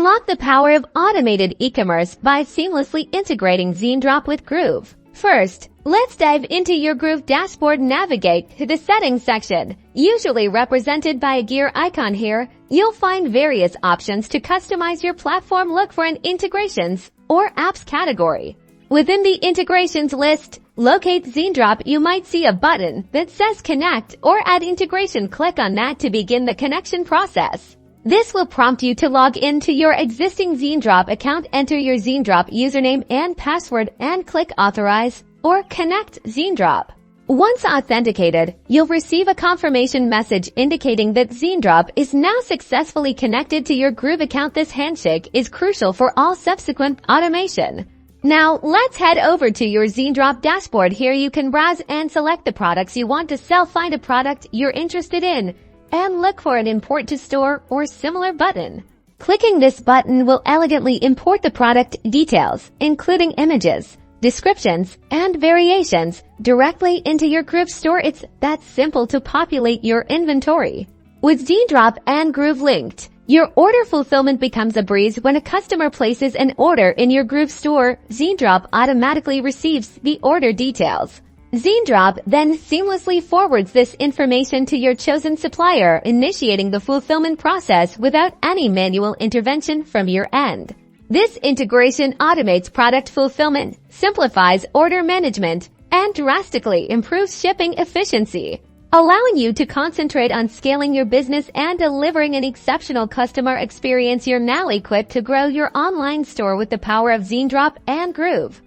Unlock the power of automated e-commerce by seamlessly integrating Zendrop with Groove. First, let's dive into your Groove dashboard and navigate to the Settings section. Usually represented by a gear icon here, you'll find various options to customize your platform. Look for an Integrations or Apps category. Within the Integrations list, locate Zendrop. You might see a button that says Connect or Add Integration. Click on that to begin the connection process. This will prompt you to log into your existing Zendrop account. Enter your Zendrop username and password and click Authorize or Connect Zendrop. Once authenticated, you'll receive a confirmation message indicating that Zendrop is now successfully connected to your Groove account. This handshake is crucial for all subsequent automation. Now, let's head over to your Zendrop dashboard. Here you can browse and select the products you want to sell. Find a product you're interested in and look for an Import to Store or similar button. Clicking this button will elegantly import the product details, including images, descriptions, and variations, directly into your Groove store. It's that simple to populate your inventory. With Zendrop and Groove linked, your order fulfillment becomes a breeze. When a customer places an order in your Groove store, Zendrop automatically receives the order details. Zendrop then seamlessly forwards this information to your chosen supplier, initiating the fulfillment process without any manual intervention from your end. This integration automates product fulfillment, simplifies order management, and drastically improves shipping efficiency, allowing you to concentrate on scaling your business and delivering an exceptional customer experience. You're now equipped to grow your online store with the power of Zendrop and Groove.